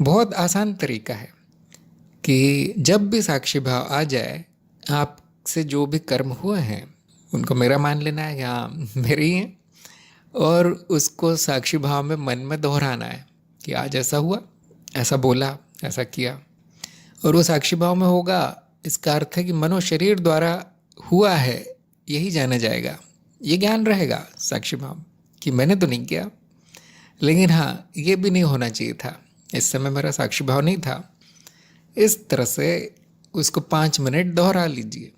बहुत आसान तरीका है कि जब भी साक्षी भाव आ जाए, आपसे जो भी कर्म हुए हैं उनको मेरा मान लेना है या मेरे ही हैं, और उसको साक्षी भाव में मन में दोहराना है कि आज ऐसा हुआ, ऐसा बोला, ऐसा किया। और वो साक्षी भाव में होगा, इसका अर्थ है कि मनो शरीर द्वारा हुआ है, यही जाना जाएगा। ये ज्ञान रहेगा साक्षी भाव कि मैंने तो नहीं किया, लेकिन हाँ, ये भी नहीं होना चाहिए था, इस समय मेरा साक्षी भाव नहीं था। इस तरह से उसको 5 मिनट दोहरा लीजिए।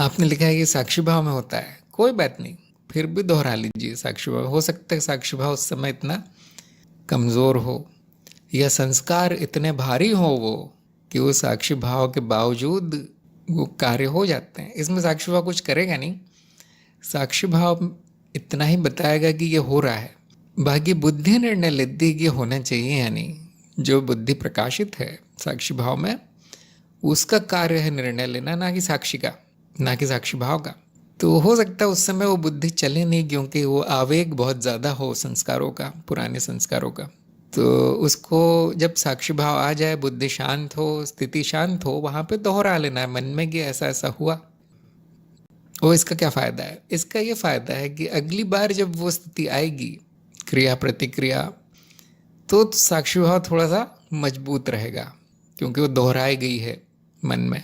आपने लिखा है कि साक्षी भाव में होता है, कोई बात नहीं, फिर भी दोहरा लीजिए साक्षी भाव। हो सकता है साक्षी भाव उस समय इतना कमज़ोर हो या संस्कार इतने भारी हो वो कि वो साक्षी भाव के बावजूद वो कार्य हो जाते हैं। इसमें साक्षी भाव कुछ करेगा नहीं, साक्षी भाव इतना ही बताएगा कि ये हो रहा है। बाकी बुद्धि निर्णय लेती है कि होना चाहिए या नहीं। जो बुद्धि प्रकाशित है साक्षी भाव में, उसका कार्य है निर्णय लेना, ना कि साक्षी का, ना कि साक्षी भाव का। तो हो सकता है उस समय वो बुद्धि चले नहीं, क्योंकि वो आवेग बहुत ज़्यादा हो संस्कारों का, पुराने संस्कारों का। तो उसको जब साक्षी भाव आ जाए, बुद्धि शांत हो, स्थिति शांत हो, वहाँ पे दोहरा लेना है मन में कि ऐसा ऐसा हुआ। और इसका क्या फ़ायदा है? इसका ये फ़ायदा है कि अगली बार जब वो स्थिति आएगी, क्रिया प्रतिक्रिया, तो साक्षी भाव थोड़ा सा मजबूत रहेगा, क्योंकि वो दोहराई गई है मन में।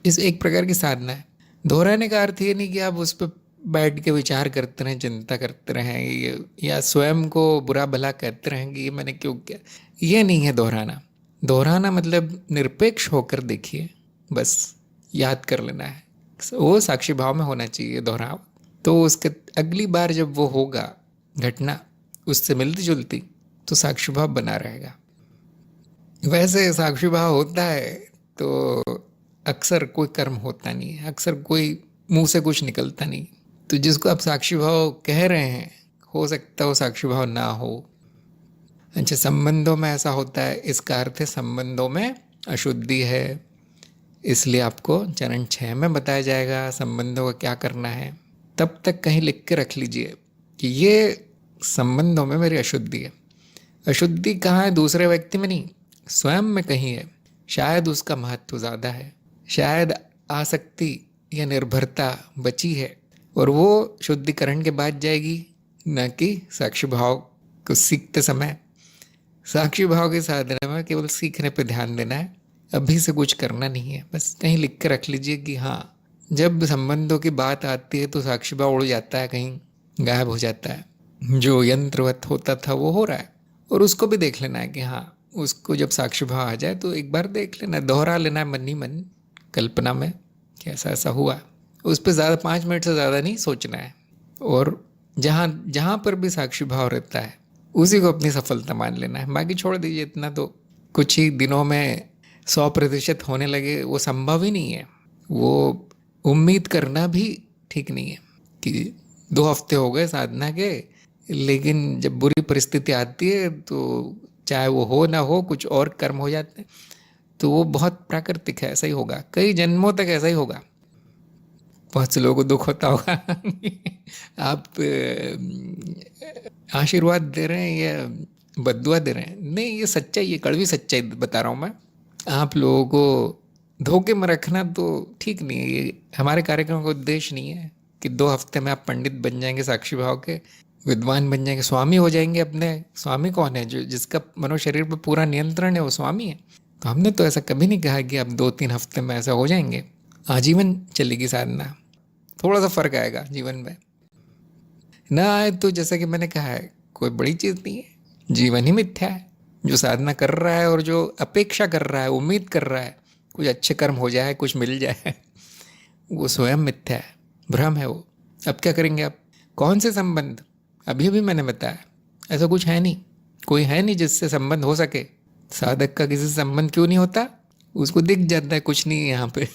इस एक प्रकार की साधना है। दोहराने का अर्थ ये नहीं कि आप उस पर बैठ के विचार करते रहें, चिंता करते रहें, या स्वयं को बुरा भला कहते रहें कि ये मैंने क्यों किया। ये नहीं है दोहराना। दोहराना मतलब निरपेक्ष होकर देखिए, बस याद कर लेना है। वो साक्षी भाव में होना चाहिए दोहराव। तो उसके अगली बार जब वो होगा घटना उससे मिलती जुलती, तो साक्षी भाव बना रहेगा। वैसे साक्षी भाव होता है तो अक्सर कोई कर्म होता नहीं है, अक्सर कोई मुंह से कुछ निकलता नहीं। तो जिसको आप साक्षी भाव कह रहे हैं, हो सकता है वो साक्षी भाव ना हो। अच्छा, संबंधों में ऐसा होता है, इसका अर्थ है संबंधों में अशुद्धि है। इसलिए आपको चरण 6 में बताया जाएगा संबंधों का क्या करना है। तब तक कहीं लिख के रख लीजिए कि ये संबंधों में मेरी अशुद्धि है। अशुद्धि कहाँ है? दूसरे व्यक्ति में नहीं, स्वयं में कहीं है। शायद उसका महत्व ज़्यादा है, शायद आसक्ति या निर्भरता बची है, और वो शुद्धिकरण के बाद जाएगी, न कि साक्षी भाव को सीखते समय। साक्षी भाव के साधना में केवल सीखने पर ध्यान देना है, अभी से कुछ करना नहीं है। बस कहीं लिख कर रख लीजिए कि हाँ, जब संबंधों की बात आती है तो साक्षी भाव उड़ जाता है, कहीं गायब हो जाता है। जो यंत्रवत होता था वो हो रहा है। और उसको भी देख लेना है कि हाँ, उसको जब साक्षी भाव आ जाए तो एक बार देख लेना, दोहरा लेना है मन ही मन, कल्पना में कि ऐसा ऐसा हुआ। उस पर ज़्यादा 5 मिनट से ज़्यादा नहीं सोचना है। और जहाँ जहाँ पर भी साक्षी भाव रहता है उसी को अपनी सफलता मान लेना है। बाकी छोड़ दीजिए। इतना तो कुछ ही दिनों में 100% होने लगे, वो संभव ही नहीं है। वो उम्मीद करना भी ठीक नहीं है कि 2 हफ्ते हो गए साधना के, लेकिन जब बुरी परिस्थिति आती है तो चाहे वो हो ना हो, कुछ और कर्म हो जाते हैं। तो वो बहुत प्राकृतिक है, ऐसा ही होगा, कई जन्मों तक ऐसा ही होगा। बहुत से लोगों को दुख होता होगा आप आशीर्वाद दे रहे हैं या बद्दुआ दे रहे हैं? नहीं, ये सच्चाई, ये कड़वी सच्चाई बता रहा हूँ मैं। आप लोगों को धोखे में रखना तो ठीक नहीं है। ये हमारे कार्यक्रम का उद्देश्य नहीं है कि 2 हफ्ते में आप पंडित बन जाएंगे, साक्षी भाव के विद्वान बन जाएंगे, स्वामी हो जाएंगे अपने। स्वामी कौन है? जो जिसका मनो शरीर पर पूरा नियंत्रण है, वो स्वामी है। तो हमने तो ऐसा कभी नहीं कहा कि आप 2-3 हफ्ते में ऐसा हो जाएंगे। आजीवन चलेगी साधना। थोड़ा सा फर्क आएगा जीवन में, ना आए तो जैसा कि मैंने कहा है, कोई बड़ी चीज़ नहीं है। जीवन ही मिथ्या है। जो साधना कर रहा है और जो अपेक्षा कर रहा है, उम्मीद कर रहा है कुछ अच्छे कर्म हो जाए, कुछ मिल जाए, वो स्वयं मिथ्या है, भ्रम है वो। अब क्या करेंगे आप? कौन से संबंध? अभी अभी मैंने बताया, ऐसा कुछ है नहीं, कोई है नहीं जिससे संबंध हो सके। साधक का किसी से संबंध क्यों नहीं होता? उसको दिख जाता है कुछ नहीं है यहाँ पे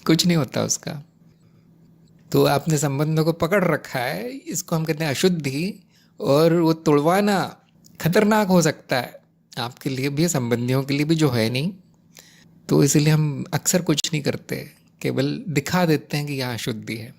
कुछ नहीं होता उसका। तो आपने संबंधों को पकड़ रखा है, इसको हम कहते हैं अशुद्धि। और वो तोड़वाना खतरनाक हो सकता है आपके लिए भी, संबंधियों के लिए भी, जो है नहीं। तो इसलिए हम अक्सर कुछ नहीं करते, केवल दिखा देते हैं कि यहाँ अशुद्धि है।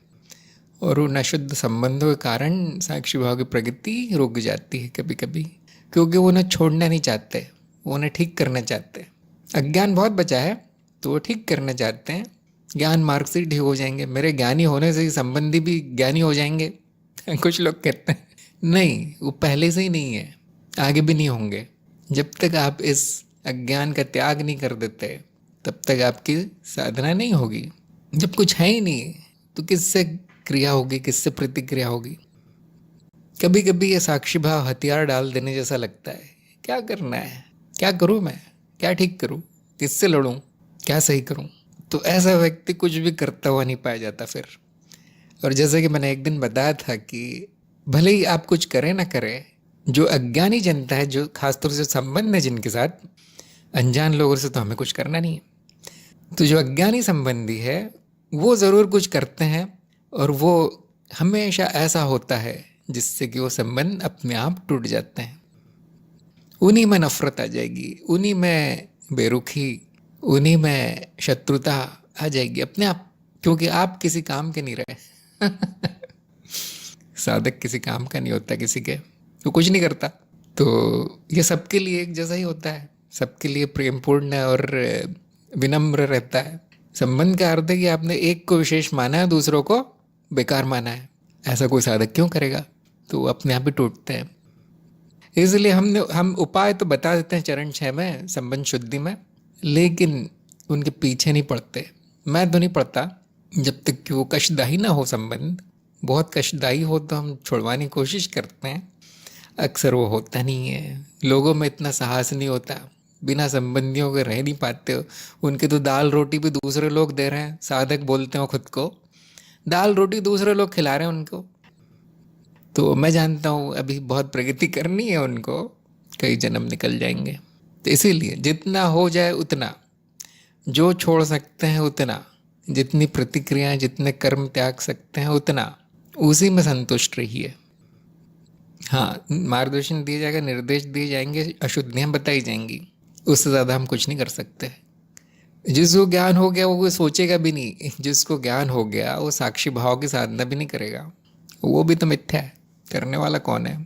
और उन अशुद्ध संबंधों के कारण साक्षी भाव की प्रगति रुक जाती है कभी कभी। क्योंकि वो उन्हें छोड़ना नहीं चाहते, वो उन्हें ठीक करना चाहते। अज्ञान बहुत बचा है तो वो ठीक करना चाहते हैं। ज्ञान मार्ग से ही ठीक हो जाएंगे, मेरे ज्ञानी होने से ही संबंधी भी ज्ञानी हो जाएंगे। कुछ लोग कहते हैं नहीं, वो पहले से ही नहीं है, आगे भी नहीं होंगे। जब तक आप इस अज्ञान का त्याग नहीं कर देते तब तक आपकी साधना नहीं होगी। जब कुछ है ही नहीं तो किससे क्रिया होगी, किससे प्रतिक्रिया होगी। कभी कभी ये साक्षी भाव हथियार डाल देने जैसा लगता है। क्या करना है, क्या करूं मैं, क्या ठीक करूं, किससे लड़ूं, क्या सही करूं। तो ऐसा व्यक्ति कुछ भी करता हुआ नहीं पाया जाता फिर। और जैसे कि मैंने एक दिन बताया था कि भले ही आप कुछ करें ना करें, जो अज्ञानी जनता है, जो खासतौर से संबंध है जिनके साथ, अनजान लोगों से तो हमें कुछ करना नहीं है। तो जो अज्ञानी संबंधी है वो ज़रूर कुछ करते हैं, और वो हमेशा ऐसा होता है जिससे कि वो संबंध अपने आप टूट जाते हैं। उन्हीं में नफरत आ जाएगी, उन्हीं में बेरुखी, उन्हीं में शत्रुता आ जाएगी अपने आप, क्योंकि आप किसी काम के नहीं रहे। साधक किसी काम का नहीं होता, किसी के तो कुछ नहीं करता। तो ये सबके लिए एक जैसा ही होता है, सबके लिए प्रेमपूर्ण और विनम्र रहता है। संबंध का अर्थ है कि आपने एक को विशेष माना है, दूसरों को बेकार माना है। ऐसा कोई साधक क्यों करेगा, तो अपने आप ही टूटते हैं। इसलिए हम उपाय तो बता देते हैं चरण 6 में, संबंध शुद्धि में, लेकिन उनके पीछे नहीं पड़ते। मैं तो नहीं पड़ता जब तक कि वो कष्टदायी ना हो संबंध। बहुत कष्टदायी हो तो हम छुड़वाने की कोशिश करते हैं, अक्सर वो होता नहीं है। लोगों में इतना साहस नहीं होता, बिना संबंधियों के रह नहीं पाते हो। उनके तो दाल रोटी भी दूसरे लोग दे रहे हैं, साधक बोलते हो खुद को, दाल रोटी दूसरे लोग खिला रहे हैं उनको। तो मैं जानता हूँ अभी बहुत प्रगति करनी है उनको, कई जन्म निकल जाएंगे। तो इसीलिए जितना हो जाए उतना, जो छोड़ सकते हैं उतना, जितनी प्रतिक्रियाएं, जितने कर्म त्याग सकते हैं उतना, उसी में संतुष्ट रहिए। हाँ, मार्गदर्शन दिया जाएगा, निर्देश दिए जाएंगे, अशुद्धियाँ बताई जाएंगी, उससे ज़्यादा हम कुछ नहीं कर सकते। जिसको ज्ञान हो गया वो सोचेगा भी नहीं, जिसको ज्ञान हो गया वो साक्षी भाव की साधना भी नहीं करेगा। वो भी तो मिथ्या है, करने वाला कौन है।